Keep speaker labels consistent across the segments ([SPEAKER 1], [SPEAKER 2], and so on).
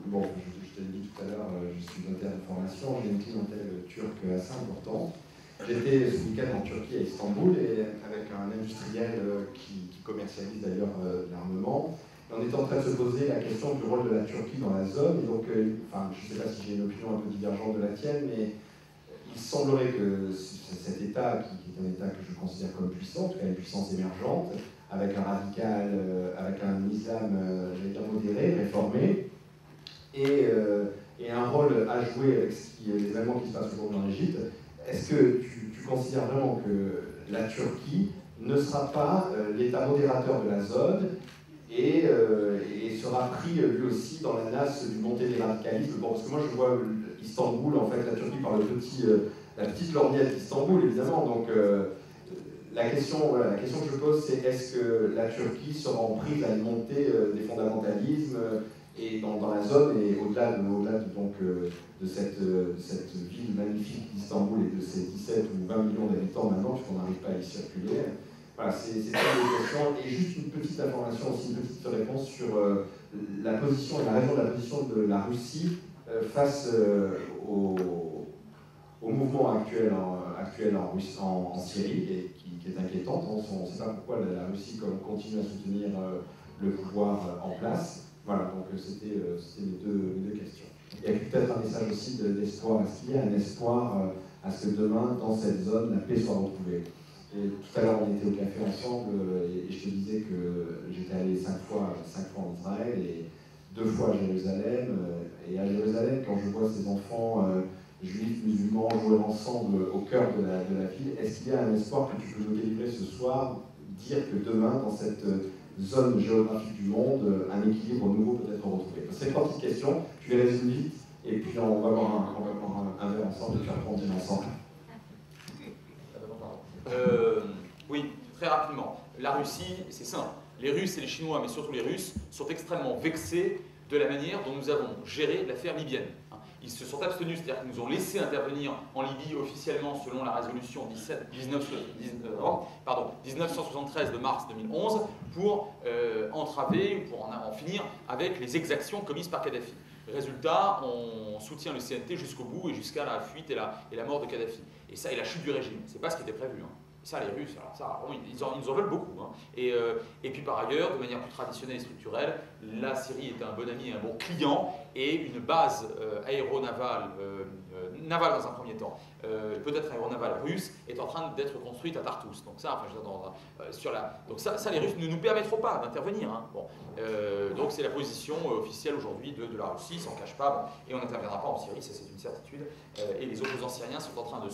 [SPEAKER 1] bon, je t'ai dit tout à l'heure, je suis notaire de formation, j'ai une clientèle turque assez importante. J'étais ce week-end en Turquie, à Istanbul, et avec un industriel qui commercialise d'ailleurs l'armement. On était en train de se poser la question du rôle de la Turquie dans la zone, et donc, enfin, je ne sais pas si j'ai une opinion un peu divergente de la tienne, mais il semblerait que cet État, qui est un État que je considère comme puissant, en tout cas une puissance émergente, avec un radical, avec un islam, j'allais dire modéré, réformé, et un rôle à jouer avec les événements qui se passent aujourd'hui en Égypte. Est-ce que tu considères vraiment que la Turquie ne sera pas l'État modérateur de la zone et sera pris lui aussi dans la nasse du montée des radicalismes? Bon, parce que moi je vois Istanbul, en fait, la Turquie par la petite lorgnette d'Istanbul, évidemment. Donc la question que je pose, c'est est-ce que la Turquie sera en prise à une montée des fondamentalismes et dans la zone et au-delà de cette ville magnifique d'Istanbul et de ses 17 ou 20 millions d'habitants maintenant, puisqu'on n'arrive pas à y circuler. Voilà, c'est ça les questions. Et juste une petite information, aussi une petite réponse sur la position et la raison de la position de la Russie face au mouvement actuel en Syrie, et qui est inquiétante. On ne sait pas pourquoi la Russie continue à soutenir le pouvoir en place. Voilà, donc c'était les deux questions. Il y a peut-être un message aussi d'espoir. Est-ce qu'il y a un espoir à ce que demain, dans cette zone, la paix soit retrouvée? Et tout à l'heure, on était au café ensemble, et je te disais que j'étais allé 5 fois en Israël, et 2 fois à Jérusalem. Et à Jérusalem, quand je vois ces enfants juifs, musulmans jouer ensemble au cœur de la ville, est-ce qu'il y a un espoir que tu peux nous délivrer ce soir, dire que demain, dans cette zone géographique du monde, un équilibre nouveau peut être retrouvé? C'est 3 petites questions, je vais les résumer vite, et puis on va boire un verre ensemble et puis après on dîne ensemble.
[SPEAKER 2] Oui, très rapidement. La Russie, c'est simple. Les Russes et les Chinois, mais surtout les Russes, sont extrêmement vexés de la manière dont nous avons géré l'affaire libyenne. Ils se sont abstenus, c'est-à-dire qu'ils nous ont laissé intervenir en Libye officiellement selon la résolution 1973 de mars 2011 pour entraver ou pour en finir avec les exactions commises par Kadhafi. Résultat, on soutient le CNT jusqu'au bout et jusqu'à la fuite et la mort de Kadhafi. Et ça, et la chute du régime. C'est pas ce qui était prévu. Ça, les Russes, alors ça, ils nous en veulent beaucoup. Et puis par ailleurs, de manière plus traditionnelle et structurelle, la Syrie est un bon ami et un bon client, et une base aéronavale, navale dans un premier temps, peut-être aéronavale russe, est en train d'être construite à Tartous. Donc ça, enfin, donc ça, les Russes ne nous permettront pas d'intervenir. Bon. Donc c'est la position officielle aujourd'hui de la Russie, ils s'en cachent pas, bon, et on n'interviendra pas en Syrie, ça c'est une certitude. Et les opposants syriens sont en train de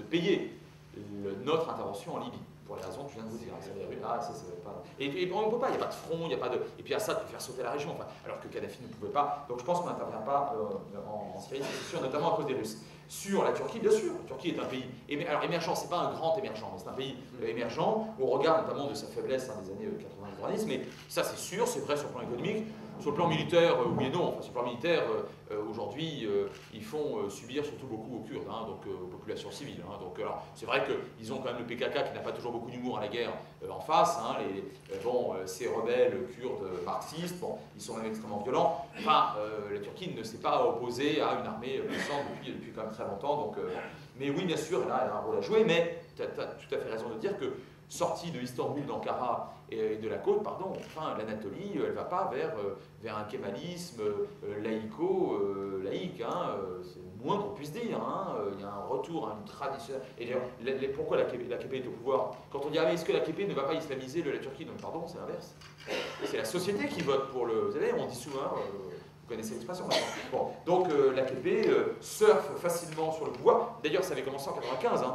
[SPEAKER 2] payer notre intervention en Libye, pour les raisons que je viens de vous dire. Et on ne peut pas, il n'y a pas de front, il n'y a pas de... Et puis Assad peut faire sauter la région, enfin, alors que Kadhafi ne pouvait pas. Donc je pense qu'on n'intervient pas en Syrie, c'est sûr, notamment à cause des Russes. Sur la Turquie, bien sûr, la Turquie est un pays alors émergent, c'est pas un grand émergent, mais c'est un pays émergent, où on regarde notamment de sa faiblesse des années 90, mais ça c'est sûr, c'est vrai sur le plan économique. Sur le plan militaire, oui et non. Enfin, sur le plan militaire, aujourd'hui, ils font subir surtout beaucoup aux Kurdes, donc aux populations civiles. Donc, c'est vrai qu'ils ont quand même le PKK qui n'a pas toujours beaucoup d'humour à la guerre en face. Ces rebelles kurdes marxistes, ils sont même extrêmement violents. Enfin, la Turquie ne s'est pas opposée à une armée puissante depuis quand même très longtemps. Donc, mais oui, bien sûr, elle a un rôle à jouer. Mais tu as tout à fait raison de dire que sortie de Istanbul, d'Ankara et de la côte, l'Anatolie, elle ne va pas vers un kémalisme laïque, c'est le moins qu'on puisse dire. Il y a un retour à une tradition. Et d'ailleurs, pourquoi l'AKP est au pouvoir? Quand on dit est-ce que l'AKP ne va pas islamiser la Turquie? Non, pardon, c'est l'inverse. C'est la société qui vote pour le... Vous savez, on dit souvent... Vous connaissez l'expression maintenant. Bon, donc l'AKP surfe facilement sur le pouvoir. D'ailleurs, ça avait commencé en 1995.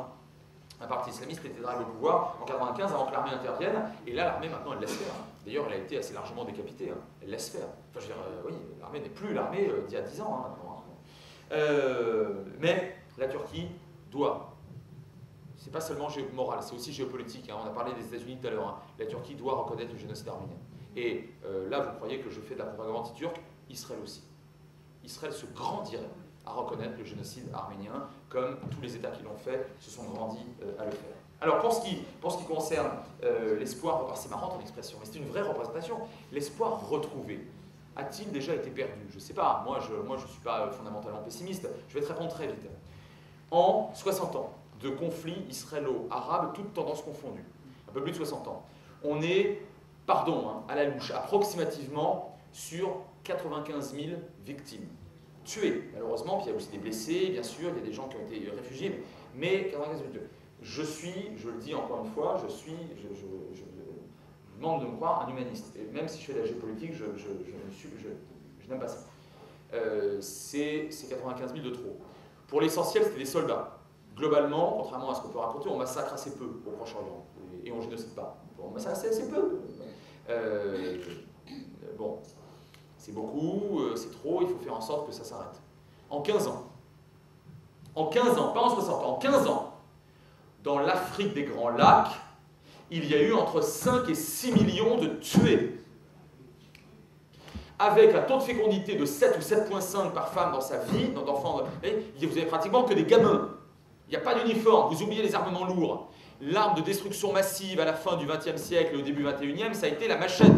[SPEAKER 2] Un parti islamiste était arrivé au pouvoir en 1995 avant que l'armée intervienne, et là l'armée maintenant elle laisse faire. D'ailleurs elle a été assez largement décapitée, elle laisse faire. Enfin je veux dire, oui, l'armée n'est plus l'armée d'il y a 10 ans maintenant. Mais la Turquie doit, c'est pas seulement moral, c'est aussi géopolitique. On a parlé des États-Unis tout à l'heure. La Turquie doit reconnaître le génocide arménien. Et là vous croyez que je fais de la propagande anti-turque, Israël aussi. Israël se grandirait à reconnaître le génocide arménien, comme tous les États qui l'ont fait se sont grandis à le faire. Alors pour ce qui concerne l'espoir, c'est marrant ton expression, mais c'est une vraie représentation, l'espoir retrouvé. a-t-il déjà été perdu? Je ne sais pas, moi je ne suis pas fondamentalement pessimiste, je vais te répondre très vite. En 60 ans de conflit israélo-arabe, toutes tendances confondues, un peu plus de 60 ans, on est, pardon, hein, à la louche, approximativement sur 95 000 victimes. Tués, malheureusement, puis il y a aussi des blessés, bien sûr, il y a des gens qui ont été réfugiés, mais 95 000 tués. Je le dis encore une fois, je demande de me croire un humaniste. Et même si je fais de la géopolitique, je n'aime pas ça. C'est 95 000 de trop. Pour l'essentiel, c'était des soldats. Globalement, contrairement à ce qu'on peut raconter, on massacre assez peu au Proche-Orient. Et on ne génocide pas. On massacre assez peu. Bon, c'est beaucoup, c'est trop, il faut faire en sorte que ça s'arrête. En 15 ans, pas en 60 ans, en 15 ans, dans l'Afrique des Grands Lacs, il y a eu entre 5 et 6 millions de tués. Avec un taux de fécondité de 7 ou 7,5 par femme dans sa vie, d'enfants, vous avez pratiquement que des gamins. Il n'y a pas d'uniforme, vous oubliez les armements lourds. L'arme de destruction massive à la fin du XXe siècle et au début du XXIe, ça a été la machette.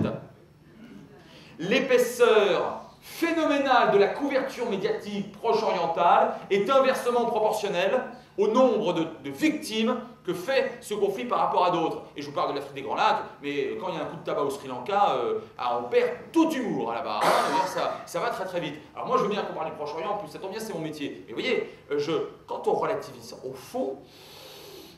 [SPEAKER 2] L'épaisseur phénoménale de la couverture médiatique proche-orientale est inversement proportionnelle au nombre de victimes que fait ce conflit par rapport à d'autres. Et je vous parle de l'Afrique des Grands Lacs, mais quand il y a un coup de tabac au Sri Lanka, on perd tout humour là-bas. Hein, ça va très très vite. Alors moi je veux bien qu'on parle du Proche-Orient, en plus ça tombe bien, c'est mon métier. Mais vous voyez, quand on relativise au fond,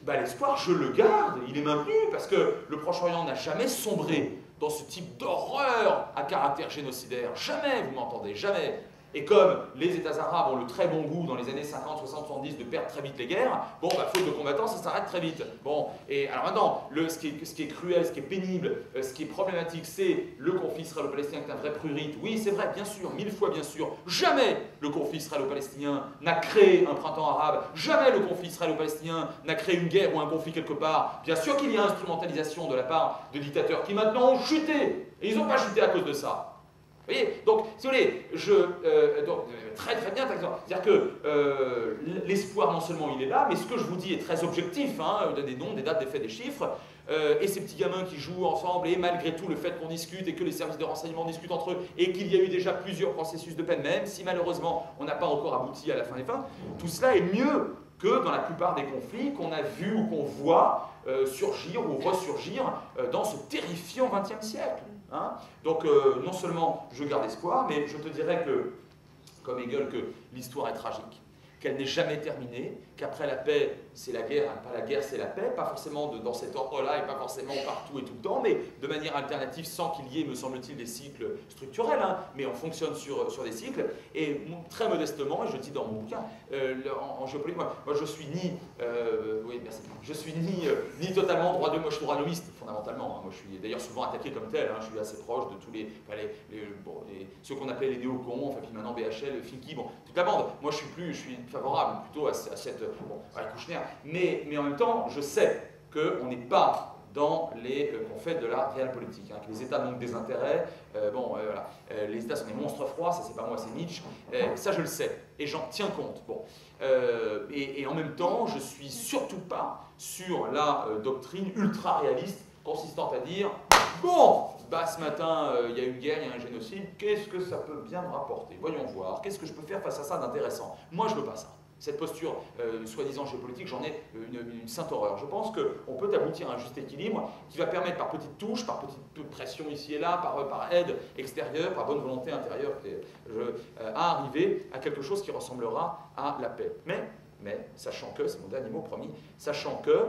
[SPEAKER 2] l'espoir je le garde, il est maintenu, parce que le Proche-Orient n'a jamais sombré dans ce type d'horreur à caractère génocidaire. Jamais, vous m'entendez, jamais. Et comme les États arabes ont le très bon goût dans les années 50, 60, 70 de perdre très vite les guerres, bon, faute de combattants, ça s'arrête très vite. Bon, et alors maintenant, ce qui est cruel, ce qui est pénible, ce qui est problématique, c'est le conflit israélo-palestinien qui est un vrai prurite. Oui, c'est vrai, bien sûr, 1000 fois bien sûr. Jamais le conflit israélo-palestinien n'a créé un printemps arabe. Jamais le conflit israélo-palestinien n'a créé une guerre ou un conflit quelque part. Bien sûr qu'il y a instrumentalisation de la part de dictateurs qui maintenant ont chuté. Et ils n'ont pas chuté à cause de ça. Vous voyez, donc, si vous voulez, très très bien, c'est-à-dire que l'espoir, non seulement il est là, mais ce que je vous dis est très objectif, hein, des noms, des dates, des faits, des chiffres, et ces petits gamins qui jouent ensemble, et malgré tout le fait qu'on discute, et que les services de renseignement discutent entre eux, et qu'il y a eu déjà plusieurs processus de peine, même si malheureusement on n'a pas encore abouti à la fin des fins, tout cela est mieux que dans la plupart des conflits qu'on a vus ou qu'on voit surgir ou ressurgir dans ce terrifiant XXe siècle. Hein. Donc non seulement je garde espoir, mais je te dirais que, comme Hegel, que l'histoire est tragique, qu'elle n'est jamais terminée, qu'après la paix, c'est la guerre, hein, pas la guerre, c'est la paix, pas forcément dans cet ordre-là et pas forcément partout et tout le temps, mais de manière alternative, sans qu'il y ait, me semble-t-il, des cycles structurels, hein, mais on fonctionne sur des cycles, et très modestement, et je le dis dans mon bouquin, en géopolitique, moi je suis oui, merci, je suis ni totalement moi je suis droit-de-l'homiste, fondamentalement, hein, moi je suis d'ailleurs souvent attaqué comme tel, hein, je suis assez proche de tous ceux qu'on appelait les néocons, enfin puis maintenant BHL, Finky, bon, toute la bande, moi je suis favorable plutôt à cette, Kouchner, mais en même temps, je sais qu'on n'est pas dans qu'on fait de la réelle politique, hein, que les États manquent des intérêts, voilà. Les États sont des monstres froids, ça c'est pas moi, c'est Nietzsche, ça je le sais, et j'en tiens compte. Bon. Et en même temps, je suis surtout pas sur la doctrine ultra-réaliste consistant à dire bon, ce matin, il y a une guerre, il y a un génocide, qu'est-ce que ça peut bien me rapporter? Voyons voir, qu'est-ce que je peux faire face à ça d'intéressant? Moi, je veux pas ça. Cette posture, soi-disant géopolitique, j'en ai une sainte horreur. Je pense qu'on peut aboutir à un juste équilibre qui va permettre par petites touches, par petite pression ici et là, par aide extérieure, par bonne volonté intérieure, à arriver à quelque chose qui ressemblera à la paix. Mais sachant que, c'est mon dernier mot promis, sachant que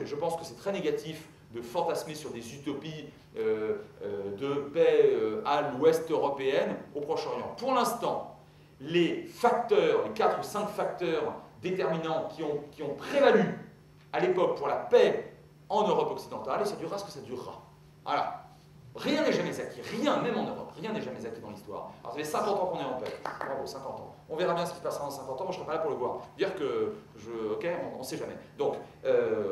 [SPEAKER 2] je pense que c'est très négatif de fantasmer sur des utopies de paix à l'ouest européenne, au Proche-Orient. Pour l'instant, les 4 ou 5 facteurs déterminants qui ont prévalu à l'époque pour la paix en Europe occidentale, et ça durera ce que ça durera. Voilà. Rien n'est jamais acquis, rien, même en Europe, rien n'est jamais acquis dans l'histoire. Alors ça fait 50 ans qu'on est en paix, bravo, 50 ans. On verra bien ce qui se passera dans 50 ans, moi je ne serai pas là pour le voir. Dire que, ok, on ne sait jamais. Donc,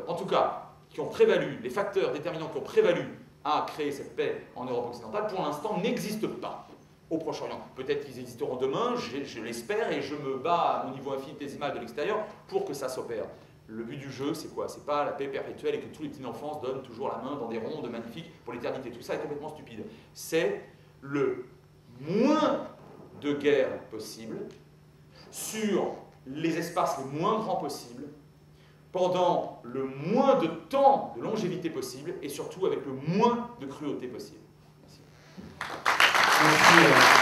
[SPEAKER 2] en tout cas, qui ont prévalu, les facteurs déterminants qui ont prévalu à créer cette paix en Europe occidentale, pour l'instant, n'existent pas au Proche-Orient. Peut-être qu'ils existeront demain, je l'espère, et je me bats au niveau infinitésimal de l'extérieur pour que ça s'opère. Le but du jeu, c'est quoi? C'est pas la paix perpétuelle et que tous les petits enfants se donnent toujours la main dans des rondes magnifiques pour l'éternité. Tout ça est complètement stupide. C'est le moins de guerres possibles, sur les espaces les moins grands possibles, pendant le moins de temps de longévité possible et surtout avec le moins de cruauté possible. Merci.
[SPEAKER 1] Merci.